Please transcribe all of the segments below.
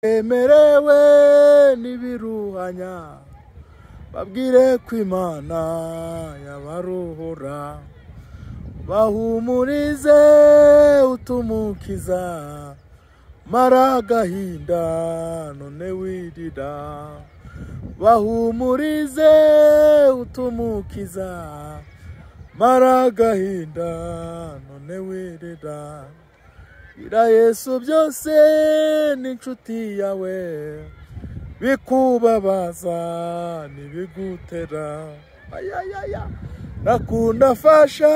emerewe n'ibiruhanya babwire ko Imana yabaruhura bahumurize utumukiza mara agahinda none wirira bahumurize utumukiza mara agahinda none wirira ira Yesu byose n'inshuti yawe bikubabaza nibigutera ayayaya rakunda fasha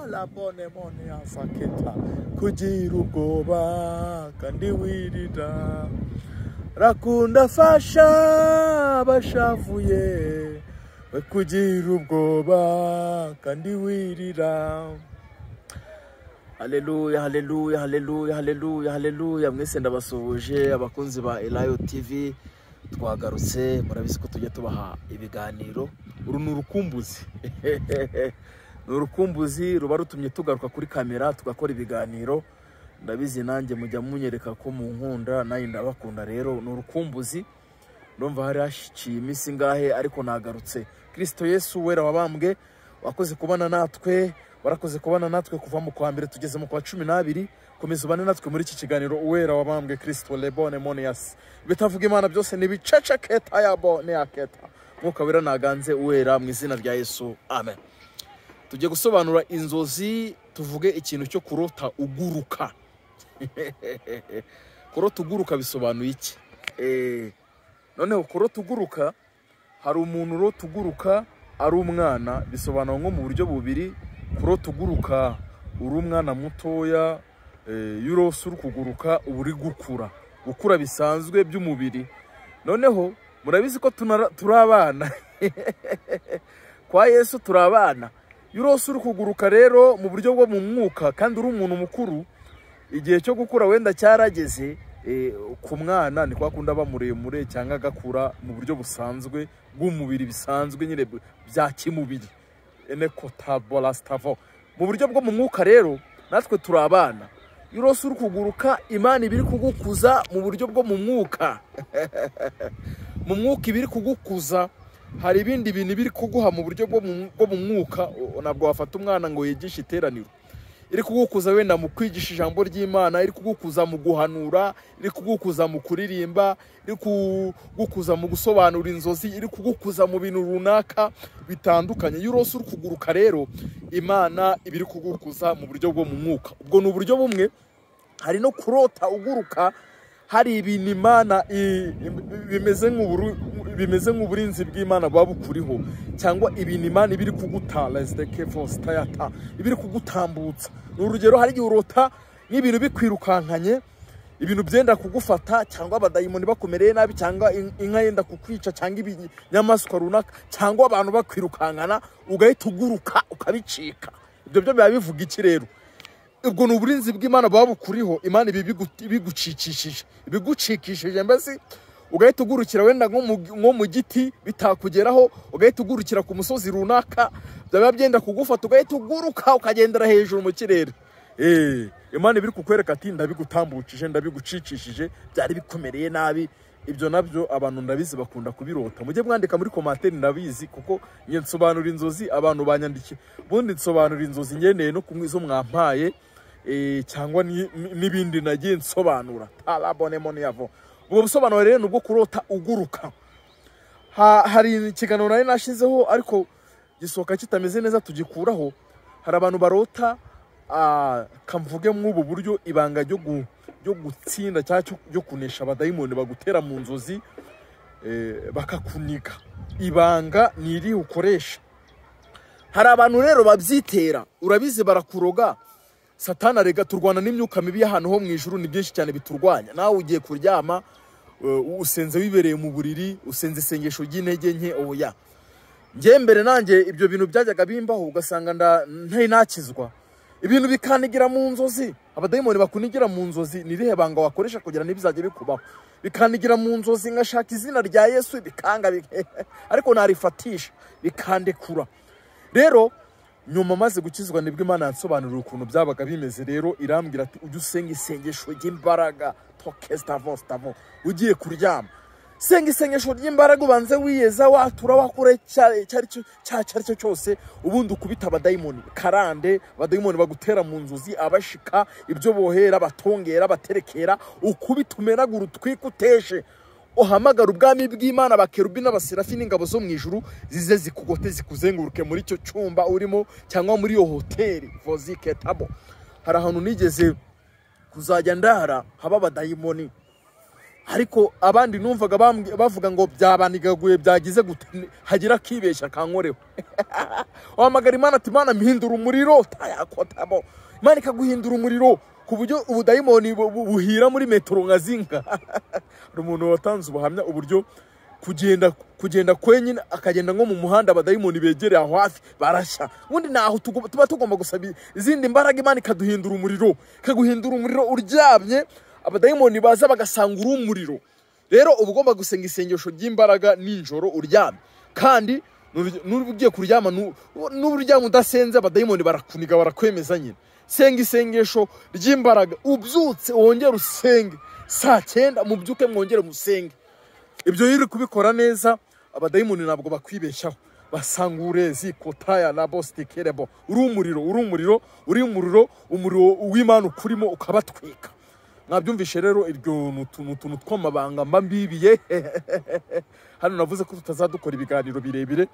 la bonne mone asaketa kugira ubwoba kandi wirira rakunda fasha bashavuye kugira ubwoba kandi wirira. Haleluya, haleluya, haleluya, haleluya, haleluya. Mwese ndabasuhuje abakunzi ba Elayo TV. Twagarutse murabizi ko tujye tubaha ibiganiro. Uru ni urukumbuzi. Ni urukumbuzi ruba rutumye tugaruka kuri kamera tugakora ibiganiro. Ndabizi nanjye mujya munyereka ko mu nkunda nayo ndabakunda, rero ni urukumbuzi. Ndumva hari hashikiye iminsi ngahe ariko nagarutse. Kristo Yesu wera wabambwe wakoze kubana natwe. Warakoze kubana natwe kuva mu kwa mbere tugeze mu kwa 12. Komeza ubane natwe muri iki kiganiro uwera wabambwe Kristo lebone monias. Bitavuga Imana byose nibicaca keta yabo ne aketa. Mwuka wera naganze uwera mu izina rya Yesu. Amen. Tujye gusobanura inzozi, tuvuge ikintu cyo kurota uguruka. Kurota uguruka bisobanuye iki? Noneho kurota uguruka, hari umuntu urota uguruka ari umwana, bisobanura nko mu buryo bubiri. Kurota uguruka uri umwana mutoya, yurose uri kuguruka uri gukura bisanzwe by'umubiri. Noneho murabizi ko turabana kwa Yesu turabana. Yurose uri kuguruka rero mu buryo bwo mu mwuka, kandi uri umuntu mukuru, igihe cyo gukura wenda cyarageze. Ku mwana ni kwa kunda bamuremure cyangwa agakura mu buryo busanzwe bw'umubiri, bisanzwe nyine bya kimubiri. Mu buryo bwo mu mwuka rero natwe turabana. Yurose uri kuguruka, Imana ibiri kugukuza mu buryo bwo mu mwuka. Mu mwuka ibiri kugukuza, hari ibindi bintu biri kuguha mu buryo bwo mu mwuka. Nabwo wafata umwana ngo yigishe iteraniro. Iri kugukuza wenda mu kwigisha ijambo ry'Imana, iri kugukuza mu guhanura, iri kugukuza mu kuririmba, iri kugukuza mu gusobanura inzozi, iri kugukuza mu bintu runaka bitandukanye. Yurose uri kuguruka rero, Imana ibiri kugukuza mu buryo bwo mu mwuka. Ubwo ni uburyo bumwe. Hari no kurota uguruka, hari ibintu Imana bimeze nk'uburinzi bw'Imana babukuriho, cyangwa ibintu Imana ibiri kugutala ibiri kugutambutsa. Urugero, hari igihe urota n'ibintu bikwirukankanye, ibintu byenda kugufata, cyangwa abadayimoni bakomereye nabi, cyangwa inka yenda kukwica, cyangwa ibinyamaswa runaka, cyangwa abantu bakwirukankana ugahita uguruka ukabicika. Ibyo byo biba bivuga iki rero? Ubwo ni uburinzi bw'Imana babukuriho. Imana ibigucikishije mbese ugahita ugurukira wenda nko mu giti bitakugeraho, ugahita ugurukira ku musozi runaka byaba byenda kugufata, ugahita uguruka ukagendera hejuru mu kirere. Imana ibiri kukwereka ati ndabigutambukije, ndabigucikishije, byari bikomereye nabi. Ibyo nabyo abantu ndabizi bakunda kubirota. Mujye mwandika muri commentaire, ndabizi kuko ngiye nsobanura inzozi abantu banyandikiye. Bundi nsobanura inzozi ngendeye no kumwizo mwampaye, cyangwa n'ibindi nagiye nsobanura. Talabone mone yavo. Ubwo busobanuro rero nubwo kurota uguruka. Hari ikiganiro nari nashizeho ariko gisohoka kitameze neza, tugikuraho. Hari abantu barota kamvuge mw'ubu buryo ibanga ryo gutsinda cyangwa ryo kunesha abadayimoni bagutera mu nzozi, bakakuniga. Ibanga niri ukoresha. Hari abantu rero babyitera, urabizi barakuroga. Satana rega turwana n'imyuka mibi y'ahantu ho mu ijuru, ni byinshi cyane biturwanya. Nawe ugiye kuryama usenze wibereye mu buriri, usenze isengesho ry'intege nke, oya. Ngiye mbere nanjye ibyo bintu byajyaga bimbaho, ugasanga nakizwa. Ibintu bikanigira mu nzozi. Abadayimoni bakunigira mu nzozi, nirihe banga wakoresha kugira n'ibizajye bikubaho? Bikanigira mu nzozi, ngashaka izina rya Yesu bikanga ariko narifatisha bikandekura. Rero nyuma maze gukizwa nibwo Imana yansobanurira ukuntu byabaga bimeze. Rero irambwira ati ujye usenga isengesho ry'imbaraga stavo ugiye kuryama senga isengesho ry'imbaraga ubanze wiyeza watura wakure cyari cyose ubundi ukubita abadayimoni karande abadayimoni bagutera mu nzuzi abashika ibyo bohera batongera baterekera ukubita umenagura utwikuteshe uhamagara ubwami bw'Imana bakerubi n'abaserafi n'ingabo zo mu ijuru zize zikugote zikuzenguruke muri cyo cyumba urimo cyangwa muri yo hoteli Vozike Tabo. Hari ahantu nigeze kuzajya ndara haba abadayimoni, ariko abandi numvaga bavuga ngo byabanigaguye byagize gute hagira kibeshya kankoreho wamagara Imana ati Imana mpindura umuriro tayakotabo, Imana ikaguhindura umuriro ku buryo ubudayimoni buhira muri metro ngazinga umuntu watanze ubuhamya uburyo kugenda kwenyine akagenda nko mu muhanda abadayimoni begereye aho hafi barashya. Ubundi naho tuba tugomba gusaba izindi mbaraga Imana ikaduhindura umuriro, ikaguhindura umuriro uryamye abadayimoni baza bagasanga urumuriro. Rero ubugomba gusenga isengesho ry'imbaraga ninjoro uryamye, kandi n'ugiye kuryama n'uburyama udasenze abadayimoni barakuniga barakwemeza nyine. Senga isengesho ry'imbaraga ubyutse wongera usenge saa 9 mubyuke mwongere musenge. Ibyo yiri kubikora neza abadayimoni ntabwo bakwibeshyaho basanga urezi kotaya na bostikerebo urumuriro w'Imana ukurimo ukabatwika. Mwabyumvishe rero iryo n'utuntu tw'amabanga mbibiye hano navuze ko tutazadukora ibiganiro birebire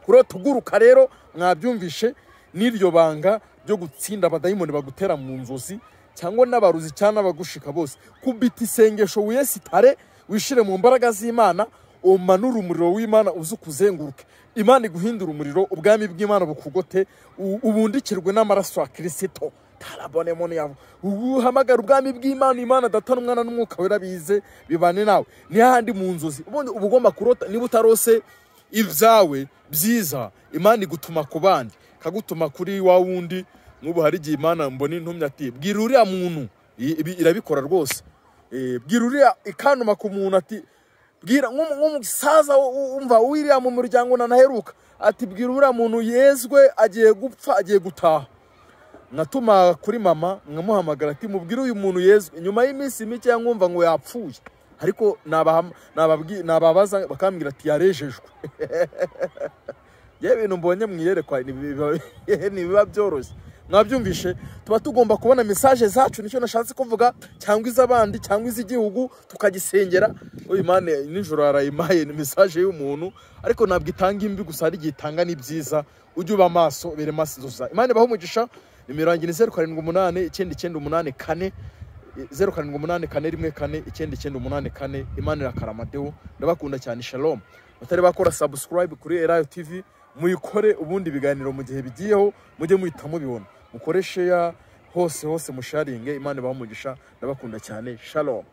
kuro tuguruka. Rero mwabyumvishe n'iryo banga ryo gutsinda abadayimoni bagutera mu nzozi cyangwa n'abaruzi cyane abagushika bose. Kubita isengesho wiyesitare wishire mu mbaraga z'Imana umanura umuriro w'Imana uzukuzenguruke. Imana iguhindura umuriro ubwami bw'Imana bukugote ubundikirwe n'amaraso ya Kristo. Tarabone moni yabo uhamagara ubwami bw'Imana, Imana Data n'Umwana n'Umwuka Wera bize bibane nawe ni handi mu nzozi. Ubundi ubugomba kurota niba utarose ibyawe byiza Imana igutuma ku bandi, kagutuma kuri wa wundi. N'ubu hari igihe Imana mbona intumya ati bwira uriya muntu, irabikora rwose. Bwira uriya ikanuma ku muntu ati bwira nk'umusaza umva wiriya mu muryango nanaheruka ati bwira uriya muntu yezwe agiye gupfa agiye gutaha. Natuma kuri mama nkamuhamagara ati mubwire uyu muntu yezwe nyuma y'iminsi mike yankumva ngo yapfuye, ariko nababaza bakambwira ati yarejejwe. Yewe ibintu mbonye mwiyerekwa nibiba byoroshye. Mwabyumvishe tuba tugomba kubona message zacu, nicyo nashatse kuvuga, cyangwa iz'abandi cyangwa iz'igihugu tukagisengera. Uyu Imana nijoro arayimaye ni message y'umuntu, ariko nabwo itanga imbi gusa ari gitanga ni byiza. Ujye uba maso bere masizoza. Imana baho umugisha. Nimero yanjye ni 0788 0788 Imana irakaramadeho. Ndabakunda cyane. Shalom. Batari bakora subscribe kuri Elayo TV muyikore, ubundi biganiro mu gihe bigiyeho mujye muhitamo bibona, mukoreshe ya hose musharinge. Imana baho umugisha. Ndabakunda cyane. Shalom.